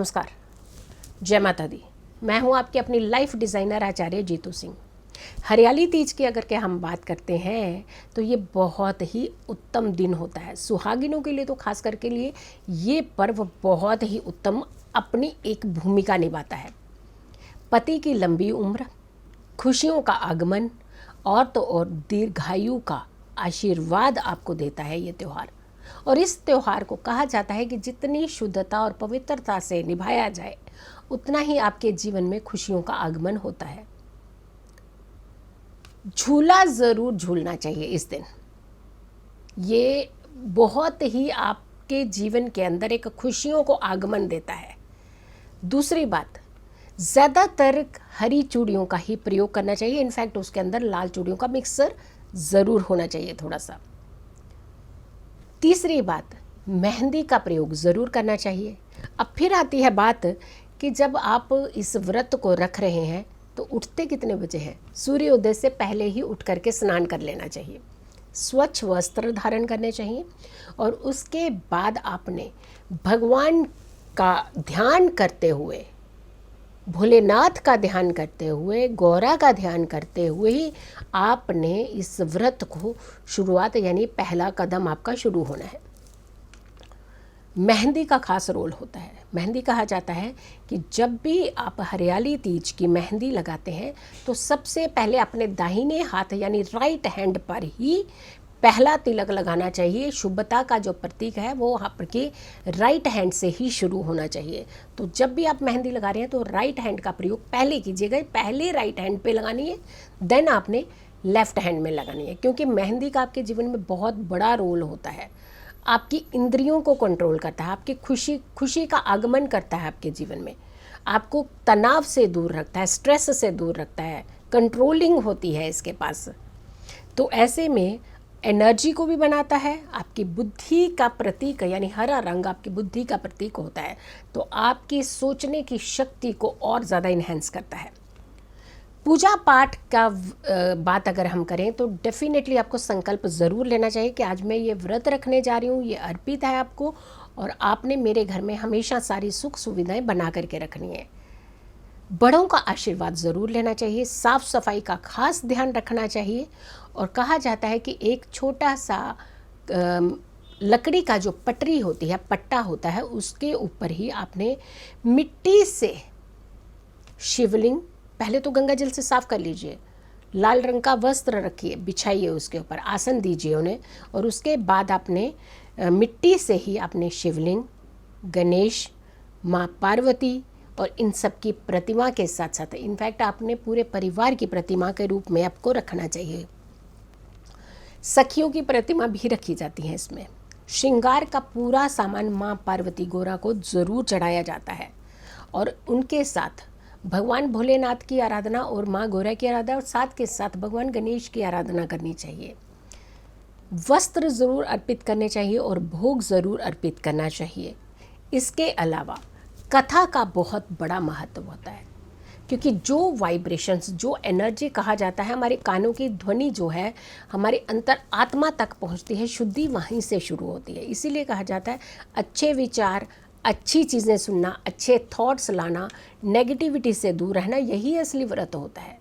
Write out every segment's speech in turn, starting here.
नमस्कार, जय माता दी। मैं हूं आपकी अपनी लाइफ डिज़ाइनर आचार्य जीतू सिंह। हरियाली तीज की अगर के हम बात करते हैं तो ये बहुत ही उत्तम दिन होता है। सुहागिनों के लिए तो खास करके लिए ये पर्व बहुत ही उत्तम अपनी एक भूमिका निभाता है। पति की लंबी उम्र, खुशियों का आगमन और तो और दीर्घायु का आशीर्वाद आपको देता है ये त्यौहार। और इस त्यौहार को कहा जाता है कि जितनी शुद्धता और पवित्रता से निभाया जाए उतना ही आपके जीवन में खुशियों का आगमन होता है। झूला ज़रूर झूलना चाहिए इस दिन। ये बहुत ही आपके जीवन के अंदर एक खुशियों को आगमन देता है। दूसरी बात, ज़्यादातर हरी चूड़ियों का ही प्रयोग करना चाहिए। इनफैक्ट उसके अंदर लाल चूड़ियों का मिक्सर ज़रूर होना चाहिए थोड़ा सा। तीसरी बात, मेहंदी का प्रयोग ज़रूर करना चाहिए। अब फिर आती है बात कि जब आप इस व्रत को रख रहे हैं तो उठते कितने बजे हैं? सूर्योदय से पहले ही उठ करके स्नान कर लेना चाहिए, स्वच्छ वस्त्र धारण करने चाहिए और उसके बाद आपने भगवान का ध्यान करते हुए, भोलेनाथ का ध्यान करते हुए, गौरा का ध्यान करते हुए ही आपने इस व्रत को शुरुआत यानी पहला कदम आपका शुरू होना है। मेहंदी का खास रोल होता है। मेहंदी कहा जाता है कि जब भी आप हरियाली तीज की मेहंदी लगाते हैं तो सबसे पहले अपने दाहिने हाथ यानी राइट हैंड पर ही पहला तिलक लगाना चाहिए। शुभता का जो प्रतीक है वो आपके राइट हैंड से ही शुरू होना चाहिए। तो जब भी आप मेहंदी लगा रहे हैं तो राइट हैंड का प्रयोग पहले कीजिएगा। पहले राइट हैंड पे लगानी है, देन आपने लेफ्ट हैंड में लगानी है, क्योंकि मेहंदी का आपके जीवन में बहुत बड़ा रोल होता है। आपकी इंद्रियों को कंट्रोल करता है, आपकी खुशी का आगमन करता है आपके जीवन में, आपको तनाव से दूर रखता है, स्ट्रेस से दूर रखता है, कंट्रोलिंग होती है इसके पास। तो ऐसे में एनर्जी को भी बनाता है। आपकी बुद्धि का प्रतीक यानी हरा रंग आपकी बुद्धि का प्रतीक होता है, तो आपकी सोचने की शक्ति को और ज़्यादा इन्हेंस करता है। पूजा पाठ का बात अगर हम करें तो डेफिनेटली आपको संकल्प ज़रूर लेना चाहिए कि आज मैं ये व्रत रखने जा रही हूँ, ये अर्पित है आपको और आपने मेरे घर में हमेशा सारी सुख सुविधाएं बना करके रखनी है। बड़ों का आशीर्वाद ज़रूर लेना चाहिए, साफ़ सफाई का खास ध्यान रखना चाहिए। और कहा जाता है कि एक छोटा सा लकड़ी का जो पटरी होती है, पट्टा होता है, उसके ऊपर ही आपने मिट्टी से शिवलिंग, पहले तो गंगा जल से साफ कर लीजिए, लाल रंग का वस्त्र रखिए, बिछाइए उसके ऊपर, आसन दीजिए उन्हें, और उसके बाद आपने मिट्टी से ही आपने शिवलिंग, गणेश, माँ पार्वती और इन सब की प्रतिमा के साथ साथ इनफैक्ट आपने पूरे परिवार की प्रतिमा के रूप में आपको रखना चाहिए। सखियों की प्रतिमा भी रखी जाती है इसमें। श्रृंगार का पूरा सामान माँ पार्वती गौरा को ज़रूर चढ़ाया जाता है और उनके साथ भगवान भोलेनाथ की आराधना और माँ गौरा की आराधना और साथ के साथ भगवान गणेश की आराधना करनी चाहिए। वस्त्र ज़रूर अर्पित करने चाहिए और भोग ज़रूर अर्पित करना चाहिए। इसके अलावा कथा का बहुत बड़ा महत्व होता है, क्योंकि जो वाइब्रेशंस, जो एनर्जी कहा जाता है, हमारे कानों की ध्वनि जो है हमारे अंतर आत्मा तक पहुंचती है, शुद्धि वहीं से शुरू होती है। इसीलिए कहा जाता है अच्छे विचार, अच्छी चीज़ें सुनना, अच्छे थॉट्स लाना, नेगेटिविटी से दूर रहना, यही असली व्रत होता है।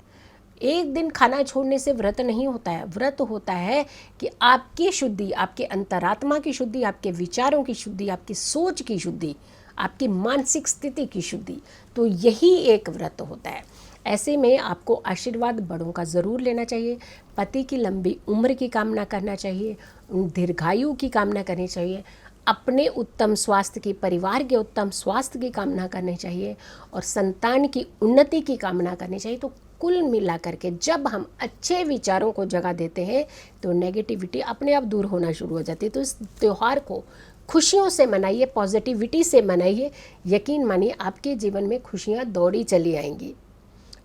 एक दिन खाना छोड़ने से व्रत नहीं होता है। व्रत होता है कि आपकी शुद्धि, आपके अंतरात्मा की शुद्धि, आपके विचारों की शुद्धि, आपकी सोच की शुद्धि, आपकी मानसिक स्थिति की शुद्धि, तो यही एक व्रत होता है। ऐसे में आपको आशीर्वाद बड़ों का ज़रूर लेना चाहिए, पति की लंबी उम्र की कामना करना चाहिए, दीर्घायु की कामना करनी चाहिए, अपने उत्तम स्वास्थ्य की, परिवार के उत्तम स्वास्थ्य की कामना करनी चाहिए और संतान की उन्नति की कामना करनी चाहिए। तो कुल मिला करके जब हम अच्छे विचारों को जगह देते हैं तो नेगेटिविटी अपने आप दूर होना शुरू हो जाती है। तो इस त्यौहार को खुशियों से मनाइए, पॉजिटिविटी से मनाइए। यकीन मानिए आपके जीवन में खुशियाँ दौड़ी चली आएंगी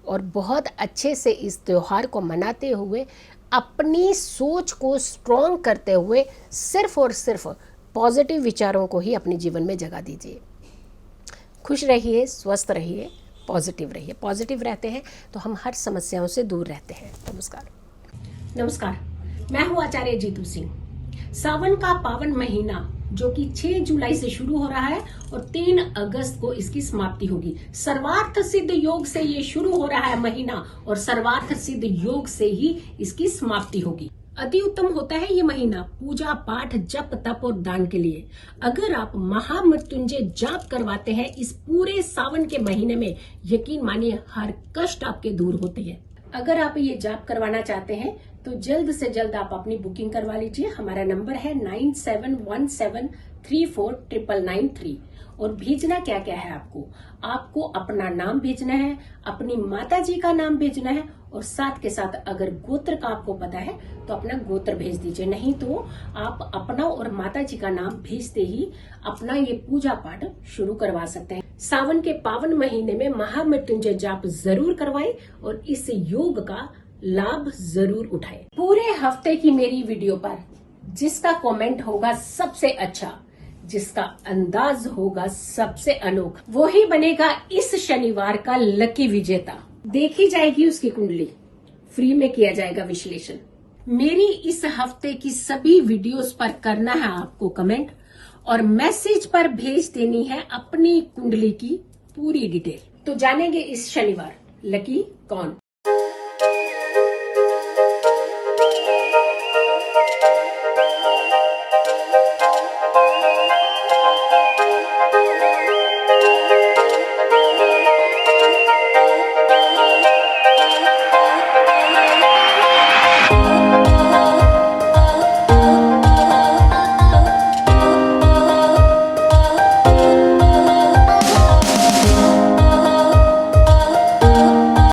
और बहुत अच्छे से इस त्यौहार को मनाते हुए अपनी सोच को स्ट्रॉन्ग करते हुए सिर्फ और सिर्फ पॉजिटिव विचारों को ही अपने जीवन में जगह दीजिए। खुश रहिए, स्वस्थ रहिए, पॉजिटिव रहिए। पॉजिटिव रहते हैं तो हम हर समस्याओं से दूर रहते हैं। नमस्कार, मैं हूँ आचार्य जीतू सिंह। सावन का पावन महीना जो कि 6 जुलाई से शुरू हो रहा है और 3 अगस्त को इसकी समाप्ति होगी। सर्वार्थ सिद्ध योग से ये शुरू हो रहा है महीना और सर्वार्थ सिद्ध योग से ही इसकी समाप्ति होगी। अति उत्तम होता है ये महीना पूजा पाठ जप तप और दान के लिए। अगर आप महामृत्युंजय जाप करवाते हैं इस पूरे सावन के महीने में, यकीन मानिए हर कष्ट आपके दूर होते हैं। अगर आप ये जाप करवाना चाहते हैं तो जल्द से जल्द आप अपनी बुकिंग करवा लीजिए। हमारा नंबर है 9717349993। और भेजना क्या क्या है आपको अपना नाम भेजना है, अपनी माता जी का नाम भेजना है और साथ के साथ अगर गोत्र का आपको पता है तो अपना गोत्र भेज दीजिए। नहीं तो आप अपना और माता जी का नाम भेजते ही अपना ये पूजा पाठ शुरू करवा सकते हैं। सावन के पावन महीने में महामृत्युंजय जाप जरूर करवाएं और इस योग का लाभ जरूर उठाएं। पूरे हफ्ते की मेरी वीडियो पर जिसका कमेंट होगा सबसे अच्छा, जिसका अंदाज होगा सबसे अनोखा, वो ही बनेगा इस शनिवार का लकी विजेता। देखी जाएगी उसकी कुंडली, फ्री में किया जाएगा विश्लेषण। मेरी इस हफ्ते की सभी वीडियोस पर करना है आपको कमेंट और मैसेज पर भेज देनी है अपनी कुंडली की पूरी डिटेल। तो जानेंगे इस शनिवार लकी कौन।